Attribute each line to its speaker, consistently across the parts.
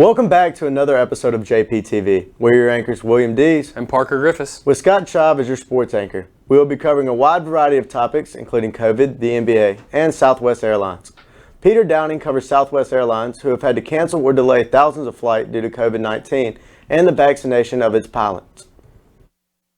Speaker 1: Welcome back to another episode of JPTV. We're your anchors, William Dees
Speaker 2: and Parker Griffiths,
Speaker 1: with Scott Schaub as your sports anchor. We will be covering a wide variety of topics, including COVID, the NBA, and Southwest Airlines. Peter Downing covers Southwest Airlines, who have had to cancel or delay thousands of flights due to COVID-19 and the vaccination of its pilots.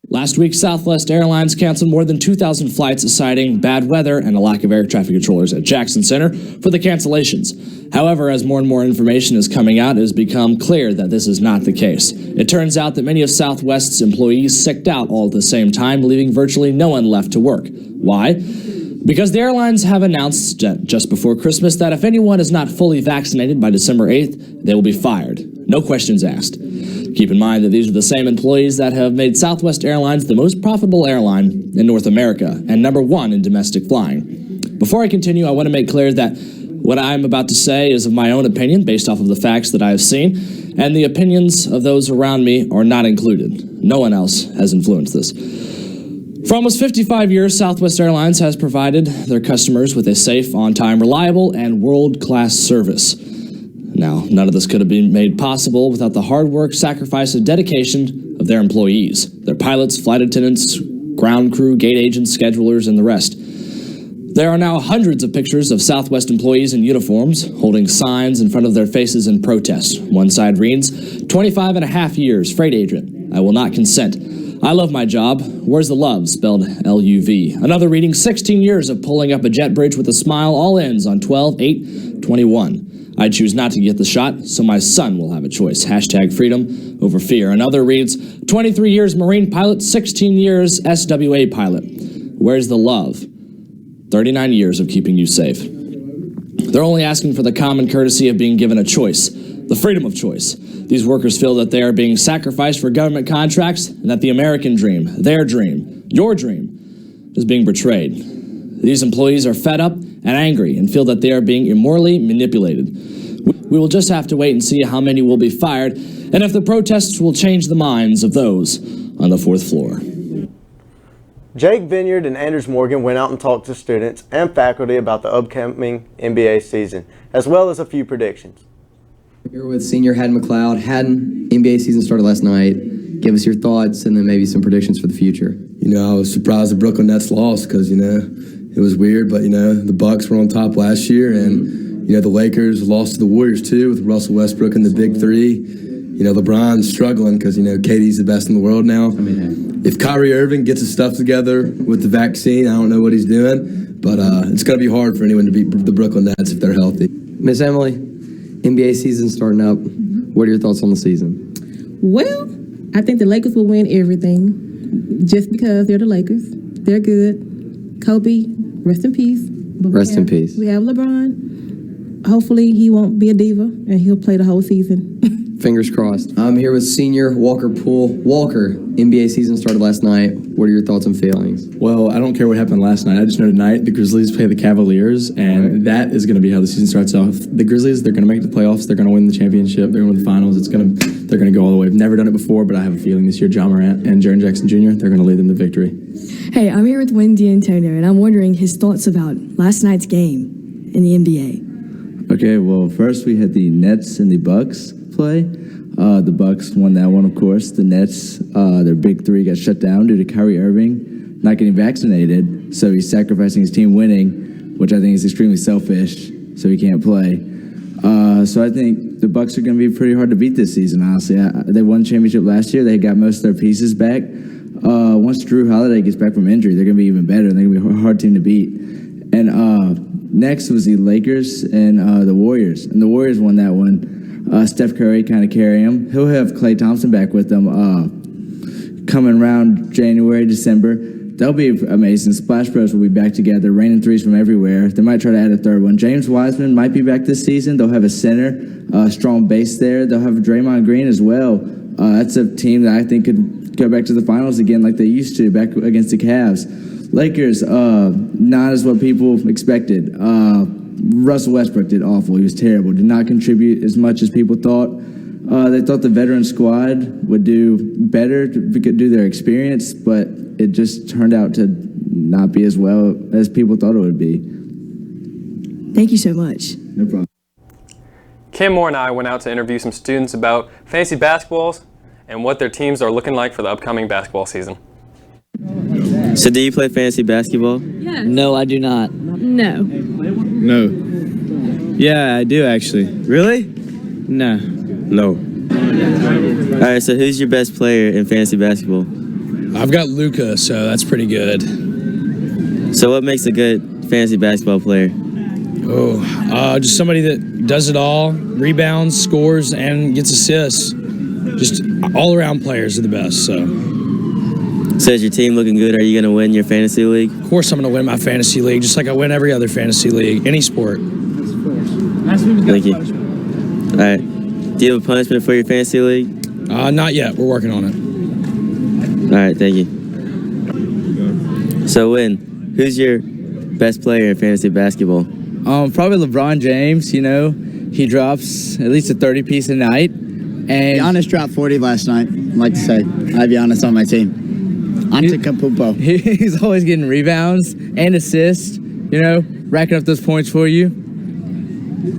Speaker 3: Last week, Southwest Airlines canceled more than 2,000 flights, citing bad weather and a lack of air traffic controllers at Jackson Center for the cancellations. However, as more and more information is coming out, it has become clear that this is not the case. It turns out that many of Southwest's employees sicked out all at the same time, leaving virtually no one left to work. Why? Because the airlines have announced just before Christmas that if anyone is not fully vaccinated by December 8th, they will be fired. No questions asked. Keep in mind that these are the same employees that have made Southwest Airlines the most profitable airline in North America and #1 in domestic flying. Before I continue, I want to make clear that what I'm about to say is of my own opinion based off of the facts that I have seen, and the opinions of those around me are not included. No one else has influenced this. For almost 55 years, Southwest Airlines has provided their customers with a safe, on-time, reliable, and world-class service. Now, none of this could have been made possible without the hard work, sacrifice, and dedication of their employees, their pilots, flight attendants, ground crew, gate agents, schedulers, and the rest. There are now hundreds of pictures of Southwest employees in uniforms holding signs in front of their faces in protest. One side reads, 25 and a half years, freight agent. I will not consent. I love my job. Where's the love? Spelled L-U-V. Another reading, 16 years of pulling up a jet bridge with a smile. All ends on 12/8/21. I choose not to get the shot, so my son will have a choice. Hashtag freedom over fear. Another reads, 23 years Marine pilot, 16 years SWA pilot. Where's the love? 39 years of keeping you safe. They're only asking for the common courtesy of being given a choice, the freedom of choice. These workers feel that they are being sacrificed for government contracts and that the American dream, their dream, your dream, is being betrayed. These employees are fed up and angry and feel that they are being immorally manipulated. We will just have to wait and see how many will be fired and if the protests will change the minds of those on the fourth floor.
Speaker 1: Jake Vineyard and Anders Morgan went out and talked to students and faculty about the upcoming NBA season, as well as a few predictions.
Speaker 4: Here with senior Haddon McLeod. Haddon, NBA season started last night. Give us your thoughts and then maybe some predictions for the future.
Speaker 5: I was surprised the Brooklyn Nets lost because, it was weird, but, the Bucks were on top last year, and, the Lakers lost to the Warriors, too, with Russell Westbrook and the big three. LeBron's struggling because, KD's the best in the world now. If Kyrie Irving gets his stuff together with the vaccine, I don't know what he's doing, but it's going to be hard for anyone to beat the Brooklyn Nets if they're healthy.
Speaker 4: Miss Emily, NBA season starting up. What are your thoughts on the season?
Speaker 6: Well, I think the Lakers will win everything just because they're the Lakers. They're good. Kobe, rest in peace.
Speaker 4: Rest in peace.
Speaker 6: We have LeBron. Hopefully he won't be a diva and he'll play the whole season.
Speaker 4: Fingers crossed. I'm here with senior Walker Poole. Walker, NBA season started last night. What are your thoughts and feelings?
Speaker 7: Well, I don't care what happened last night. I just know tonight the Grizzlies play the Cavaliers, and that is going to be how the season starts off. The Grizzlies, they're going to make the playoffs. They're going to win the championship. They're going to win the finals. They're going to go all the way. I've never done it before, but I have a feeling this year John Morant and Jaren Jackson Jr., they're going to lead them to victory.
Speaker 8: Hey, I'm here with Wendy Antonio, and I'm wondering his thoughts about last night's game in the NBA.
Speaker 9: Okay, well, first we had the Nets and the Bucks play. The Bucks won that one, of course. The Nets, their big three got shut down due to Kyrie Irving not getting vaccinated, so he's sacrificing his team winning, which I think is extremely selfish, so he can't play. So I think the Bucks are going to be pretty hard to beat this season, honestly. They won the championship last year. They got most of their pieces back. Once Drew Holiday gets back from injury, they're going to be even better. They're going to be a hard team to beat. And next was the Lakers and the Warriors, and the Warriors won that one. Steph Curry kind of carry him. He'll have Klay Thompson back with them coming around January, December. That'll be amazing. Splash Bros will be back together, raining threes from everywhere. They might try to add a third one. James Wiseman might be back this season. They'll have a center, strong base there. They'll have Draymond Green as well. That's a team that I think could go back to the finals again like they used to, back against the Cavs. Lakers, not as what people expected. Russell Westbrook did awful. He was terrible. Did not contribute as much as people thought. They thought the veteran squad would do better due their experience, but it just turned out to not be as well as people thought it would be.
Speaker 8: Thank you so much.
Speaker 9: No problem.
Speaker 2: Cam Moore and I went out to interview some students about fantasy basketballs and what their teams are looking like for the upcoming basketball season.
Speaker 10: So do you play fantasy basketball?
Speaker 8: Yes.
Speaker 10: No, I do not.
Speaker 8: No.
Speaker 11: No. Yeah, I do actually.
Speaker 10: Really?
Speaker 11: No.
Speaker 10: No. All right, so who's your best player in fantasy basketball?
Speaker 11: I've got Luka, so that's pretty good.
Speaker 10: So what makes a good fantasy basketball player?
Speaker 11: Just somebody that does it all, rebounds, scores, and gets assists. Just all-around players are the best, so.
Speaker 10: So is your team looking good? Are you going to win your fantasy league?
Speaker 11: Of course I'm going to win my fantasy league, just like I win every other fantasy league, any sport.
Speaker 10: Thank you. All right. Do you have a punishment for your fantasy league?
Speaker 11: Not yet. We're working on it.
Speaker 10: All right, thank you. So, who's your best player in fantasy basketball?
Speaker 9: Probably LeBron James. You know, he drops at least a 30-piece a night. And
Speaker 12: Giannis dropped 40 last night. I'd like to say I have Giannis on my team. Antetokounmpo.
Speaker 9: He's always getting rebounds and assists. You know, racking up those points for you.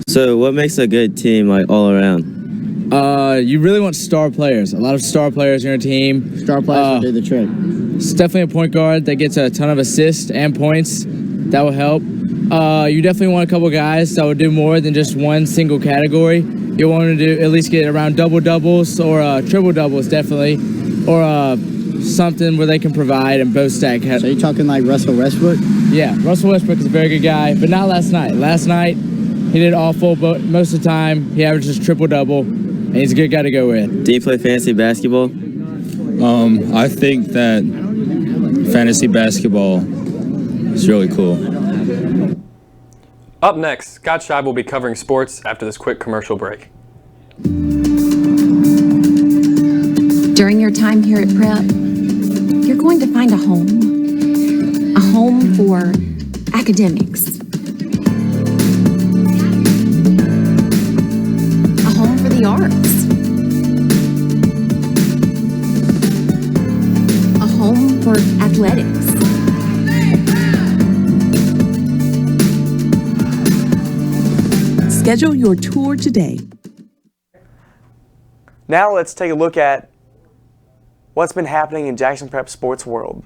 Speaker 10: So, what makes a good team like all around?
Speaker 9: You really want star players. A lot of star players in your team.
Speaker 12: Star players will do the trick.
Speaker 9: It's definitely a point guard that gets a ton of assists and points. That will help. You definitely want a couple guys that will do more than just one single category. You want to do at least get around double-doubles or triple-doubles, definitely. Or something where they can provide and both stack.
Speaker 12: So you're talking like Russell Westbrook?
Speaker 9: Yeah, Russell Westbrook is a very good guy, but not last night. Last night, he did awful, but most of the time, he averages triple-double, and he's a good guy to go with.
Speaker 10: Do you play fantasy basketball?
Speaker 11: I think that fantasy basketball is really cool.
Speaker 2: Up next, Scott Scheib will be covering sports after this quick commercial break.
Speaker 13: During your time here at Prep, you're going to find a home for academics, a home for the arts, a home for athletics.
Speaker 14: Schedule your tour today.
Speaker 1: Now let's take a look at what's been happening in Jackson Prep sports world.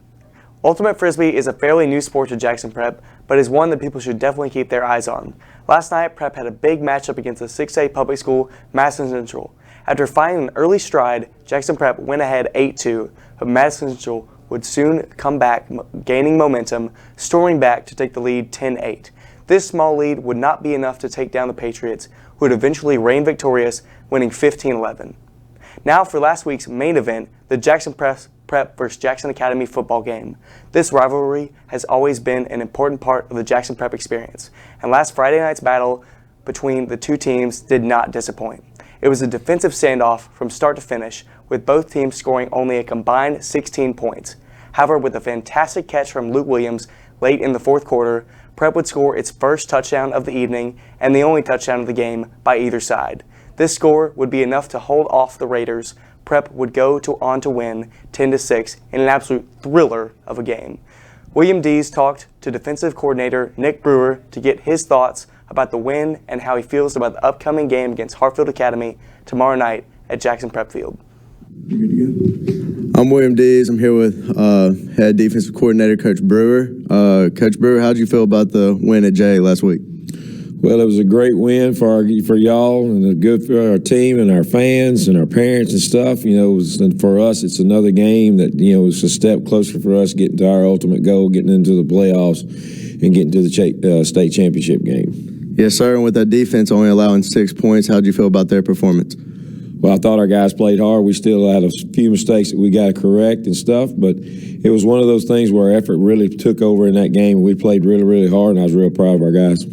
Speaker 1: Ultimate Frisbee is a fairly new sport to Jackson Prep, but is one that people should definitely keep their eyes on. Last night, Prep had a big matchup against the 6A public school, Madison Central. After finding an early stride, Jackson Prep went ahead 8-2, but Madison Central would soon come back, gaining momentum, storming back to take the lead 10-8. This small lead would not be enough to take down the Patriots, who would eventually reign victorious, winning 15-11. Now for last week's main event, the Jackson Prep versus Jackson Academy football game. This rivalry has always been an important part of the Jackson Prep experience, and last Friday night's battle between the two teams did not disappoint. It was a defensive standoff from start to finish, with both teams scoring only a combined 16 points. However, with a fantastic catch from Luke Williams late in the fourth quarter, Prep would score its first touchdown of the evening and the only touchdown of the game by either side. This score would be enough to hold off the Raiders. Prep would go on to win 10-6 in an absolute thriller of a game. William Dees talked to defensive coordinator Nick Brewer to get his thoughts about the win and how he feels about the upcoming game against Hartfield Academy tomorrow night at Jackson Prep Field. I'm William Dees. I'm here with head defensive coordinator Coach Brewer. Coach Brewer, how did you feel about the win at Jay last week?
Speaker 15: Well, it was a great win for y'all and good for our team and our fans and our parents and stuff. You know, and for us, it's another game that, you know, it's a step closer for us getting to our ultimate goal, getting into the playoffs and getting to the state championship game.
Speaker 1: Yes, sir. And with that defense only allowing 6 points, how did you feel about their performance?
Speaker 15: Well, I thought our guys played hard. We still had a few mistakes that we got to correct and stuff, but it was one of those things where our effort really took over in that game. We played really, really hard, and I was real proud of our guys.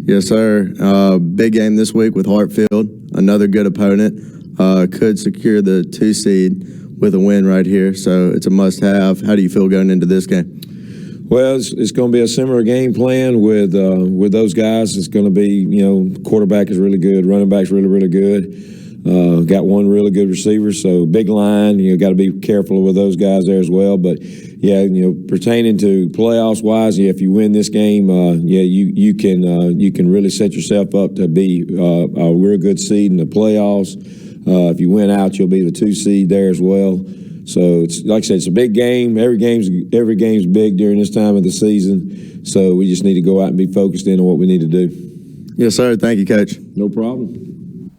Speaker 1: Yes, sir. Big game this week with Hartfield, another good opponent. Could secure the 2 seed with a win right here, so it's a must-have. How do you feel going into this game?
Speaker 15: Well, it's going to be a similar game plan with those guys. It's going to be, you know, quarterback is really good, running back's really, really good. Got one really good receiver, so big line. Got to be careful with those guys there as well. But yeah, pertaining to playoffs wise, if you win this game, you can really set yourself up to be a real good seed in the playoffs. If you win out, you'll be the 2 seed there as well. So it's like I said, it's a big game. Every game's big during this time of the season. So we just need to go out and be focused in on what we need to do.
Speaker 1: Yes, sir. Thank you, Coach.
Speaker 15: No problem.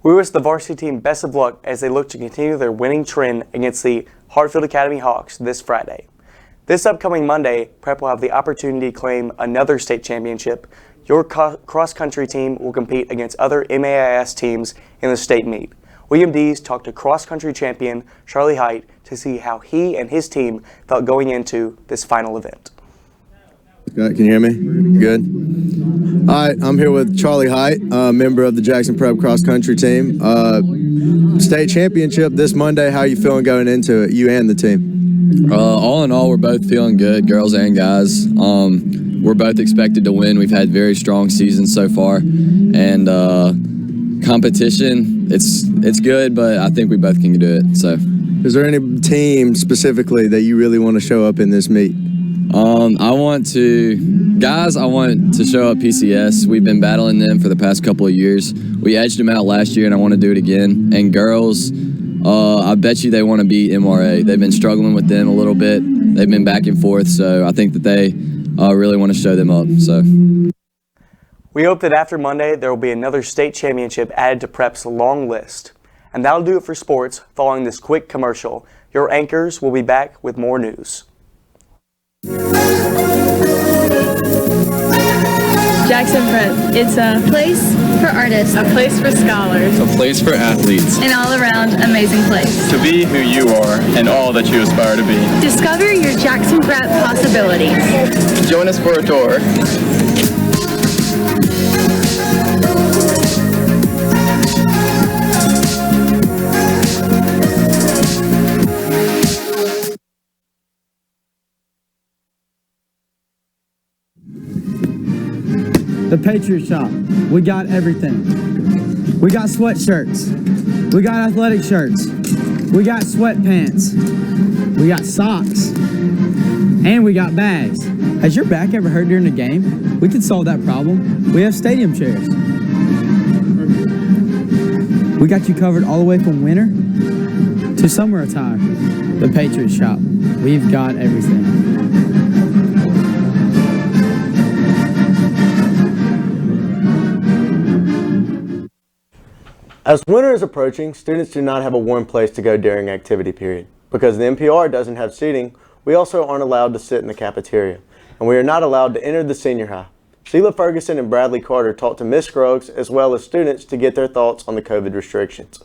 Speaker 14: We wish the varsity team best of luck as they look to continue their winning trend against the Hartfield Academy Hawks this Friday. This upcoming Monday, Prep will have the opportunity to claim another state championship. Your cross-country team will compete against other MAIS teams in the state meet. William Dees talked to cross-country champion Charlie Height to see how he and his team felt going into this final event.
Speaker 1: Can you hear me? Good. All right, I'm here with Charlie Height, member of the Jackson Prep cross-country team. State championship this Monday. How are you feeling going into it, you and the team?
Speaker 16: All in all, we're both feeling good, girls and guys. We're both expected to win. We've had very strong seasons so far, and competition, it's good, but I think we both can do it. So,
Speaker 1: is there any team specifically that you really want to show up in this meet?
Speaker 16: I want to show up PCS. We've been battling them for the past couple of years. We edged them out last year, and I want to do it again. And girls, I bet you they want to beat MRA. They've been struggling with them a little bit. They've been back and forth, so I think that they really want to show them up. So,
Speaker 14: we hope that after Monday, there will be another state championship added to Prep's long list. And that'll do it for sports. Following this quick commercial, your anchors will be back with more news.
Speaker 17: Jackson Prep. It's a place for artists, a place for scholars,
Speaker 2: A place for athletes.
Speaker 17: an all-around amazing place.
Speaker 2: To be who you are and all that you aspire to be.
Speaker 17: Discover your Jackson Prep possibilities.
Speaker 2: Join us for a tour.
Speaker 18: The Patriot Shop. We got everything. We got sweatshirts. We got athletic shirts. We got sweatpants. We got socks. And we got bags. Has your back ever hurt during a game? We can solve that problem. We have stadium chairs. We got you covered all the way from winter to summer attire. The Patriot Shop. We've got everything.
Speaker 1: As winter is approaching, students do not have a warm place to go during activity period. Because the NPR doesn't have seating, we also aren't allowed to sit in the cafeteria, and we are not allowed to enter the senior high. Sheila Ferguson and Bradley Carter talked to Ms. Scruggs as well as students to get their thoughts on the COVID restrictions.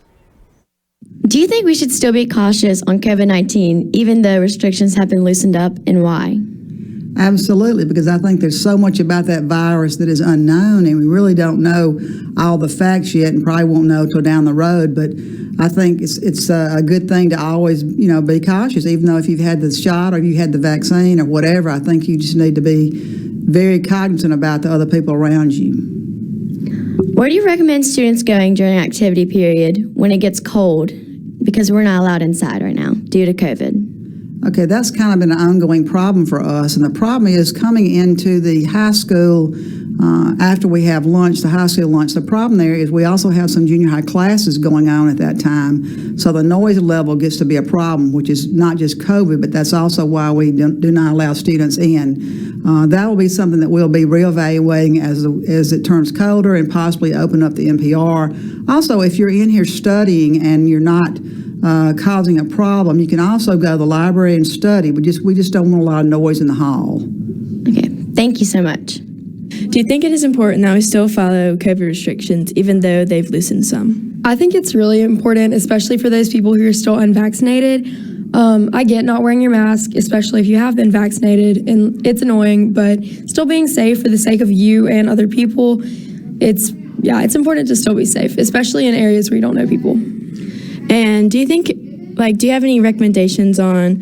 Speaker 19: Do you think we should still be cautious on COVID-19 even though restrictions have been loosened up, and why?
Speaker 20: Absolutely, because I think there's so much about that virus that is unknown, and we really don't know all the facts yet, and probably won't know till down the road. But I think it's a good thing to always, be cautious, even though if you've had the shot or you had the vaccine or whatever. I think you just need to be very cognizant about the other people around you.
Speaker 19: Where do you recommend students going during activity period when it gets cold? Because we're not allowed inside right now due to COVID.
Speaker 20: Okay, that's kind of been an ongoing problem for us, and the problem is coming into the high school after we have lunch, the high school lunch. The problem there is we also have some junior high classes going on at that time, so the noise level gets to be a problem, which is not just COVID, but that's also why we do not allow students in. That will be something that we'll be reevaluating as it turns colder and possibly open up the NPR. Also, if you're in here studying and you're not causing a problem, you can also go to the library and study. We just don't want a lot of noise in the hall.
Speaker 19: Okay, thank you so much.
Speaker 21: Do you think it is important that we still follow COVID restrictions even though they've loosened some?
Speaker 22: I think it's really important, especially for those people who are still unvaccinated. I get not wearing your mask, especially if you have been vaccinated, and it's annoying, but still being safe for the sake of you and other people, it's important to still be safe, especially in areas where you don't know people.
Speaker 21: And do you have any recommendations on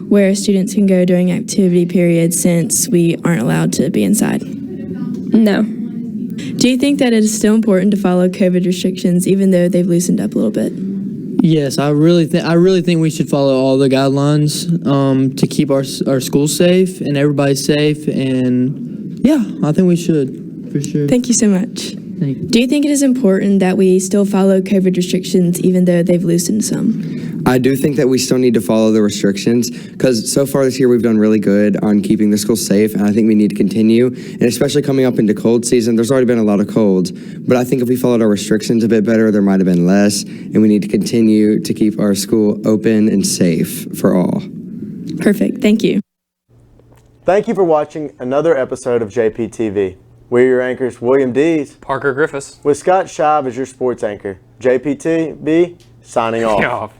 Speaker 21: where students can go during activity period since we aren't allowed to be inside?
Speaker 22: No.
Speaker 21: Do you think that it is still important to follow COVID restrictions even though they've loosened up a little bit?
Speaker 3: Yes, I really think we should follow all the guidelines to keep our schools safe and everybody safe. And yeah, I think we should for sure.
Speaker 21: Thank you so much. Do you think it is important that we still follow COVID restrictions even though they've loosened some?
Speaker 5: I do think that we still need to follow the restrictions because so far this year we've done really good on keeping the schools safe, and I think we need to continue, and especially coming up into cold season. There's already been a lot of colds, but I think if we followed our restrictions a bit better, there might have been less, and we need to continue to keep our school open and safe for all.
Speaker 21: Perfect. Thank you.
Speaker 1: Thank you for watching another episode of JPTV. We're your anchors, William Dees,
Speaker 2: Parker Griffiths,
Speaker 1: with Scott Shive as your sports anchor. JPTV signing off.